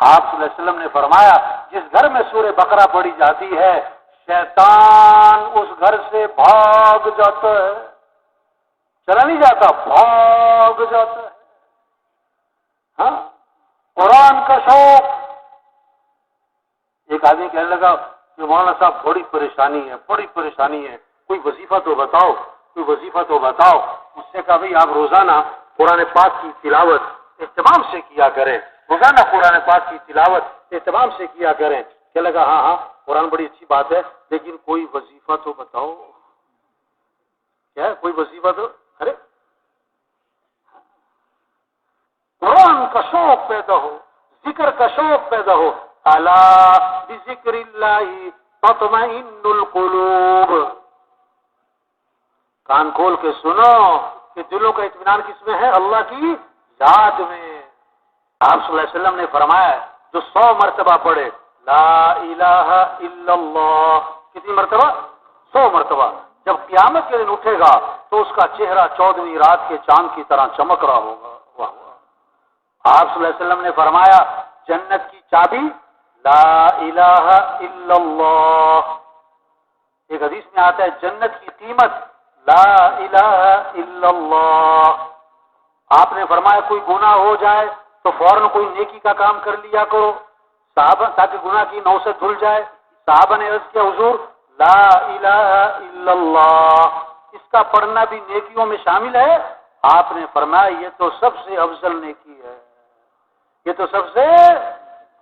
آپ صلی اللہ علیہ وسلم نے فرمایا جس گھر میں سورہ بقرہ پڑھی جاتی ہے شیطان اس گھر سے بھاگ جاتا ہے، چلا نہیں جاتا، بھاگ جاتا ہے۔ ہاں، قرآن کا شوق۔ ایک آدمی کہنے لگا کہ مولانا صاحب بڑی پریشانی ہے، بڑی پریشانی ہے، کوئی وظیفہ تو بتاؤ، کوئی وظیفہ تو بتاؤ۔ اس سے کہا بھائی آپ روزانہ قرآن پاک کی تلاوت اہتمام سے کیا کریں، روزانہ قرآن پاک کی تلاوت اہتمام سے کیا کریں۔ کہنے لگا ہاں ہاں قرآن بڑی اچھی بات ہے، لیکن کوئی وظیفہ تو بتاؤ۔ کیا کوئی وظیفہ تو؟ ارے قرآن کا شوق پیدا ہو، ذکر کا شوق پیدا ہو۔ الا بذکر اللہ تطمئن القلوب، کان کھول کے سنو کہ دلوں کا اطمینان کس میں ہے؟ اللہ کی یاد میں۔ آپ صلی اللہ علیہ وسلم نے فرمایا جو 100 مرتبہ پڑھے لا الہ الا اللہ، کتنی مرتبہ؟ 100 مرتبہ، جب قیامت کے دن اٹھے گا تو اس کا چہرہ 14ویں رات کے چاند کی طرح چمک رہا ہوگا۔ واہ واہ۔ آپ صلی اللہ علیہ وسلم نے فرمایا جنت کی چابی لا الہ الا اللہ۔ ایک حدیث میں آتا ہے جنت کی قیمت لا الہ الا اللہ۔ آپ نے فرمایا کوئی گناہ ہو جائے تو فوراً کوئی نیکی کا کام کر لیا کرو صحابہ، تاکہ گناہ کی نوست دھل جائے۔ صحابہ نے عرض کیا حضور لا الہ الا اللہ، اس کا پڑھنا بھی نیکیوں میں شامل ہے؟ آپ نے فرمایا یہ تو سب سے افضل نیکی ہے، یہ تو سب سے۔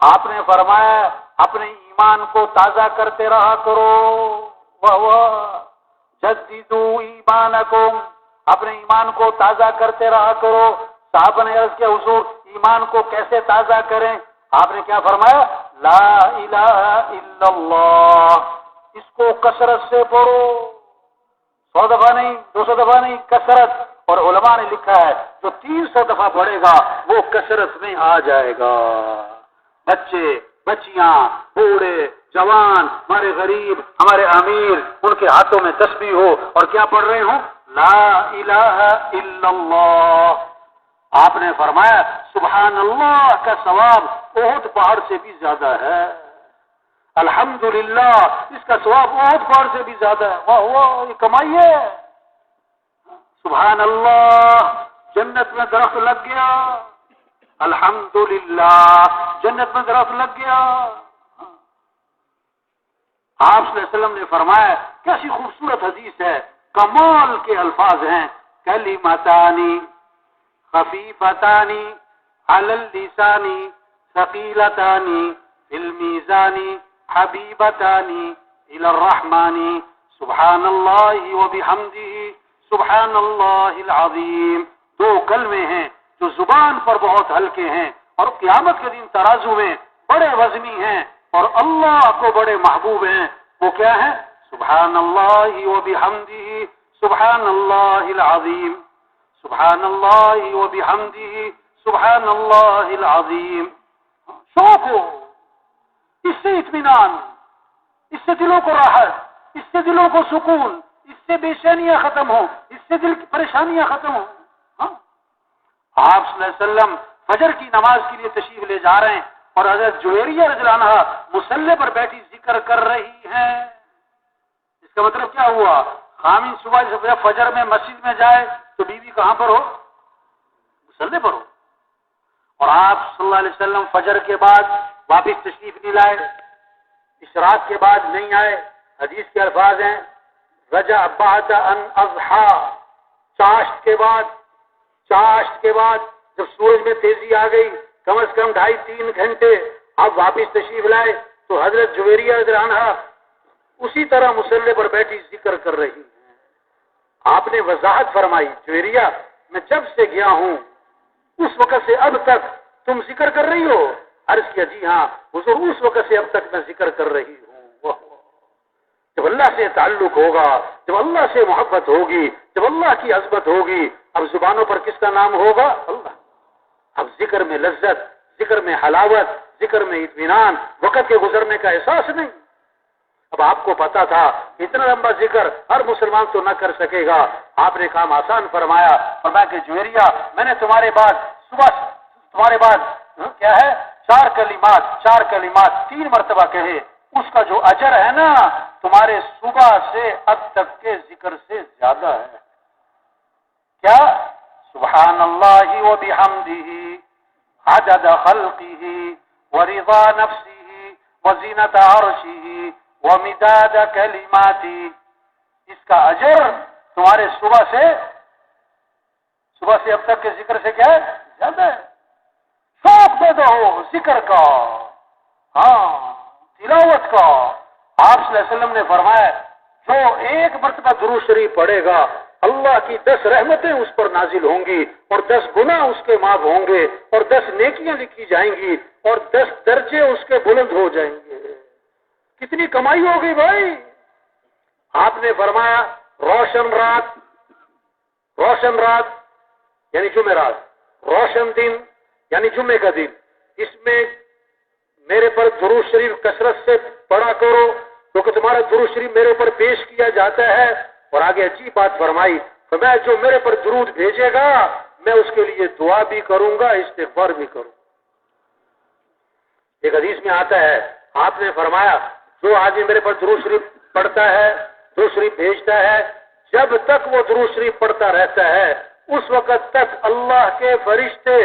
آپ نے فرمایا اپنے ایمان کو تازہ کرتے رہا کرو، واہ واہ، جددو ایمانکم، اپنے ایمان کو تازہ کرتے رہا کرو۔ صحابہ نے عرض کیا حضور ایمان کو کیسے تازہ کریں؟ آپ نے کیا فرمایا لا الہ الا اللہ، اس کو کثرت سے پڑھو، 100 دفعہ نہیں، 200 دفعہ نہیں، کثرت۔ اور علماء نے لکھا ہے جو 300 دفعہ پڑھے گا وہ کثرت میں آ جائے گا۔ بچے بچیاں بوڑھے جوان، ہمارے غریب ہمارے امیر، ان کے ہاتھوں میں تسبیح ہو اور کیا پڑھ رہے ہوں لا الہ الا اللہ۔ آپ نے فرمایا سبحان اللہ کا ثواب احد پہاڑ سے بھی زیادہ ہے، الحمدللہ اس کا ثواب احد پہاڑ سے بھی زیادہ ہے۔ واہ واہ، یہ کمائی ہے۔ سبحان اللہ، جنت میں درخت لگ گیا، الحمدللہ جنت میں درخت لگ گیا۔ آپ صلی اللہ علیہ وسلم نے فرمایا کیسی خوبصورت حدیث ہے، کمال کے الفاظ ہیں، کلمتانی خفیفتانی علی اللسانی ثقیلتانی فی المیزانی حبیبتانی الی الرحمن سبحان اللہ وبحمدہ سبحان اللہ العظیم۔ 2 کلمے ہیں جو زبان پر بہت ہلکے ہیں اور قیامت کے دن ترازو میں بڑے وزنی ہیں اور اللہ کو بڑے محبوب ہیں۔ وہ کیا ہیں؟ سبحان اللہ وبحمدہ سبحان اللہ العظیم، سبحان اللہ وبحمدہ سبحان اللہ العظیم۔ شوق ہو، اس سے اطمینان، اس سے دلوں کو راحت، اس سے دلوں کو سکون، اس سے بے چینیاں ختم ہوں، اس سے دل کی پریشانیاں ختم ہوں۔ آپ صلی اللہ علیہ وسلم فجر کی نماز کے لیے تشریف لے جا رہے ہیں اور حضرت جویریہ رضی اللہ عنہا مصلی پر بیٹھی ذکر کر رہی ہیں۔ اس کا مطلب کیا ہوا؟ خامن صبح سے فجر میں مسجد میں جائے تو بیوی کہاں پر ہو؟ مصلی پر ہو۔ اور آپ صلی اللہ علیہ وسلم فجر کے بعد واپس تشریف نہیں لائے، اشراق کے بعد نہیں آئے۔ حدیث کے الفاظ ہیں رجع بعد ان اضحی، چاشت کے بعد جب سورج میں تیزی آ گئی، کم از کم 2.5-3 گھنٹے آپ واپس تشریف لائے تو حضرت جویریہ رضی اللہ عنہا اسی طرح مصلی پر بیٹھی ذکر کر رہی ہیں۔ آپ نے وضاحت فرمائی جویریہ میں جب سے گیا ہوں اس وقت سے اب تک تم ذکر کر رہی ہو؟ عرض کیا جی ہاں حضور، اس وقت سے اب تک میں ذکر کر رہی ہوں۔ جب اللہ سے تعلق ہوگا، جب اللہ سے محبت ہوگی، جب اللہ کی عظمت ہوگی، اب زبانوں پر کس کا نام ہوگا؟ اللہ۔ اب ذکر میں لذت، ذکر میں حلاوت، ذکر میں اطمینان، وقت کے گزرنے کا احساس نہیں۔ اب آپ کو پتا تھا اتنا لمبا ذکر ہر مسلمان تو نہ کر سکے گا، آپ نے کام آسان فرمایا کہ جویریہ میں نے تمہارے بعد کیا ہے چار کلمات 3 مرتبہ کہے، اس کا جو اجر ہے نا تمہارے صبح سے اب تک کے ذکر سے زیادہ ہے۔ کیا؟ سبحان اللہ و بحمدہ عدد خلقہ ورضا نفسہ وزینت عرشہ ومداد کلماتہ، اس کا اجر تمہارے صبح سے اب تک کے ذکر سے کیا ہے؟ زیادہ ہے۔ شوق پیدا ہو ذکر کا، تلاوت کا۔ آپ صلی اللہ علیہ وسلم نے فرمایا جو 1 مرتبہ درود شریف پڑھے گا اللہ کی 10 رحمتیں اس پر نازل ہوں گی اور 10 گناہ اس کے معاف ہوں گے اور 10 نیکیاں لکھی جائیں گی اور 10 درجے اس کے بلند ہو جائیں گے۔ کتنی کمائی ہوگی بھائی؟ آپ نے فرمایا روشن رات یعنی جمعرات، روشن دن یعنی جمعے کا دن، اس میں میرے پر درود شریف کثرت سے پڑھا کرو کیونکہ تمہارا درود شریف میرے اوپر پیش کیا جاتا ہے۔ اور آگے عجیب بات فرمائی، میں جو میرے پر درود بھیجے گا میں اس کے لیے دعا بھی کروں گا، استغفار بھی کروں گا۔ ایک حدیث میں آتا ہے آپ نے فرمایا جو آدمی میرے پر درود شریف پڑھتا ہے، درود شریف بھیجتا ہے، جب تک وہ درود شریف پڑھتا رہتا ہے اس وقت تک اللہ کے فرشتے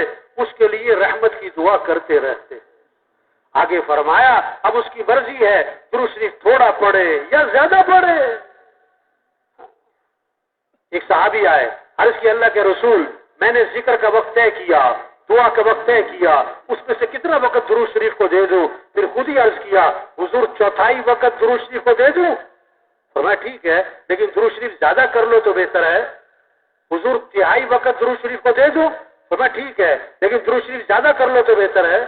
اس کے لیے رحمت کی دعا کرتے رہتے۔ آگے فرمایا اب اس کی مرضی ہے درود شریف تھوڑا پڑھے یا زیادہ پڑھے۔ ایک صحابی آئے، عرض کی اللہ کے رسول میں نے ذکر کا وقت طے کیا، دعا کا وقت طے کیا، اس میں سے کتنا وقت درود شریف کو دے دوں؟ پھر خود ہی عرض کیا حضور 1/4 وقت درود شریف کو دے دوں؟ فرمایا ٹھیک ہے لیکن درود شریف زیادہ کر لو تو بہتر ہے۔ حضور 1/3 وقت درود شریف کو دے دوں؟ فرمایا ٹھیک ہے لیکن درود شریف زیادہ کر لو تو بہتر ہے۔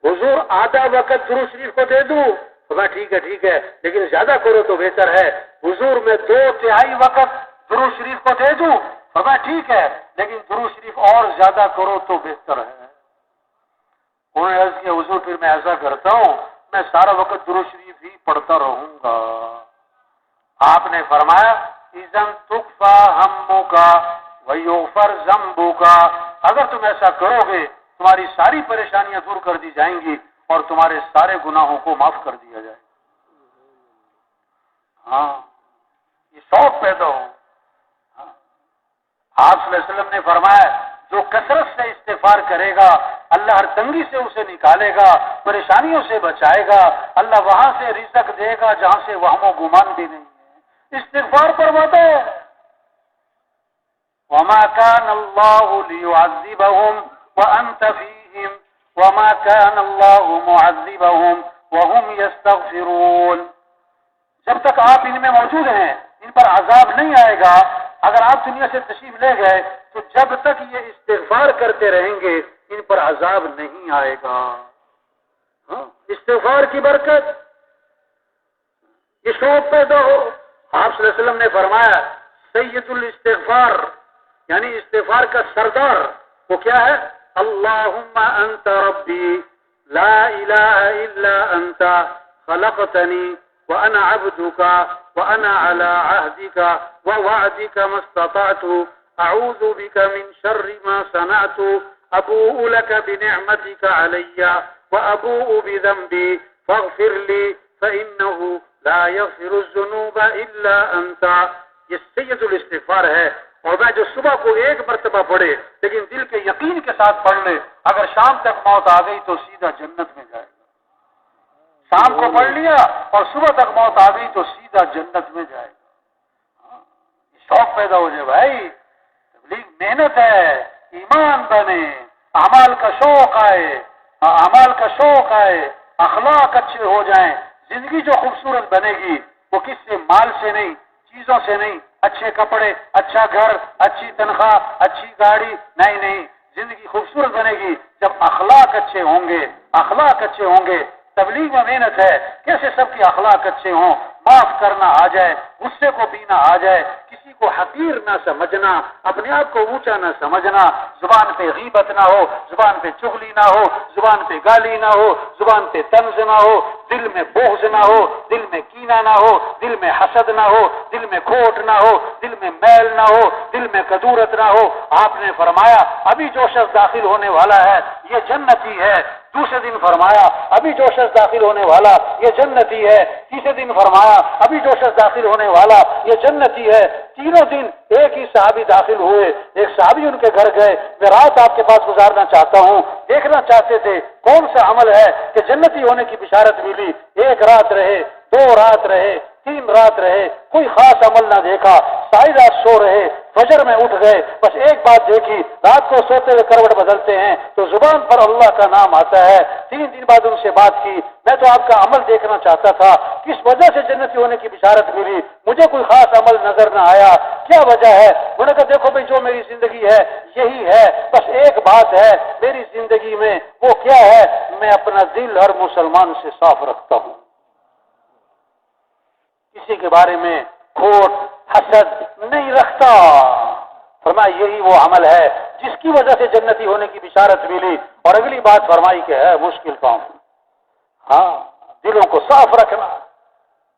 حضور آدھا وقت درود شریف کو دے دوں؟ فرمایا ٹھیک ہے لیکن زیادہ کرو تو بہتر ہے۔ حضور میں 2/3 وقت درود شریف کو دے دوں؟ فرمایا ٹھیک ہے لیکن درود شریف اور زیادہ کرو تو بہتر ہے۔ انہوں نے عرض کیا حضور پھر میں ایسا کرتا ہوں میں سارا وقت درود شریف ہی پڑھتا رہوں گا۔ آپ نے فرمایا اذن تکفا ہمک ویغفر ذنبک، اگر تم ایسا کرو گے تمہاری ساری پریشانیاں دور کر دی جائیں گی اور تمہارے سارے گناہوں کو معاف کر دیا جائے گا۔ یہ شوق پیدا ہو۔ آپ صلی اللہ علیہ وسلم نے فرمایا جو کثرت سے استغفار کرے گا اللہ ہر تنگی سے اسے نکالے گا، پریشانیوں سے بچائے گا، اللہ وہاں سے رزق دے گا جہاں سے وہم و گمان بھی نہیں ہے۔ استغفار پر وعدہ ہے وما كان الله ليعذبهم وانت فيهم وما كان الله معذبهم وهم يستغفرون، جب تک آپ ان میں موجود ہیں ان پر عذاب نہیں آئے گا۔ اگر آپ دنیا سے تشریف لے گئے تو جب تک یہ استغفار کرتے رہیں گے ان پر عذاب نہیں آئے گا۔ استغفار کی برکت، یہ شوق پیدا ہو۔ آپ صلی اللہ علیہ وسلم نے فرمایا سید الاستغفار یعنی استغفار کا سردار وہ کیا ہے؟ اللہم انت ربی لا الہ الا انت خلقتنی وانا عبدک وانا على عهدك ووعدك ما استطعت اعوذ بك من شر ما صنعت ابوء لك بنعمتك علي وابوء بذنبي فاغفر لي فانه لا يغفر الذنوب الا انت۔ یہ سید الاستغفار ہے۔ اور میں جو صبح کو 1 مرتبہ پڑھے لیکن دل کے یقین کے ساتھ پڑھ لے اگر شام تک موت آ گئی تو سیدھا جنت میں جائے گا۔ شام کو پڑھ لیا اور صبح تک موت آ گئی تو سیدھا جنت میں جائے گا۔ شوق پیدا ہو جائے بھائی، تبلیغ محنت ہے، ایمان بنے، اعمال کا شوق آئے، اخلاق اچھے ہو جائیں، زندگی جو خوبصورت بنے گی وہ کس سے؟ مال سے نہیں، چیزوں سے نہیں، اچھے کپڑے، اچھا گھر، اچھی تنخواہ، اچھی گاڑی نہیں، زندگی خوبصورت بنے گی جب اخلاق اچھے ہوں گے۔ تبلیغ میں محنت ہے کیسے سب کے اخلاق اچھے ہوں، معاف کرنا آ جائے، غصے کو پینا آ جائے، کسی کو حقیر نہ سمجھنا، اپنے آپ کو اونچا نہ سمجھنا، زبان پہ غیبت نہ ہو، زبان پہ چغلی نہ ہو، زبان پہ گالی نہ ہو، زبان پہ طنز نہ ہو، دل میں بغض نہ ہو، دل میں کینہ نہ ہو، دل میں حسد نہ ہو، دل میں کھوٹ نہ ہو، دل میں میل نہ ہو، دل میں کدورت نہ ہو۔ آپ نے فرمایا ابھی جو شخص داخل ہونے والا ہے یہ جنتی ہے دوسرے دن فرمایا ابھی جو شخص داخل ہونے والا یہ جنتی ہے، تیسرے دن فرمایا ابھی جو شخص داخل ہونے والا یہ جنتی ہے۔ تینوں دن ایک ہی صحابی داخل ہوئے، ایک صحابی ان کے گھر گئے، میں رات آپ کے پاس گزارنا چاہتا ہوں، دیکھنا چاہتے تھے کون سا عمل ہے کہ جنتی ہونے کی بشارت ملی۔ ایک رات رہے، 2 رات رہے، 3 رات رہے، کوئی خاص عمل نہ دیکھا، ساری رات سو رہے، فجر میں اٹھ گئے، بس ایک بات دیکھی، رات کو سوتے ہوئے کروٹ بدلتے ہیں تو زبان پر اللہ کا نام آتا ہے۔ 3 دن بعد ان سے بات کی، میں تو آپ کا عمل دیکھنا چاہتا تھا، کس وجہ سے جنتی ہونے کی بشارت ملی، مجھے کوئی خاص عمل نظر نہ آیا، کیا وجہ ہے؟ انہوں نے کہا دیکھو بھائی جو میری زندگی ہے یہی ہے، بس ایک بات ہے میری زندگی میں، وہ کیا ہے؟ میں اپنا دل ہر مسلمان سے صاف رکھتا ہوں، کسی کے بارے میں کھوٹ حسد نہیں رکھتا۔ فرمایا یہی وہ عمل ہے جس کی وجہ سے جنتی ہونے کی بشارت ملی۔ اور اگلی بات فرمائی کہ ہے مشکل کام، ہاں دلوں کو صاف رکھنا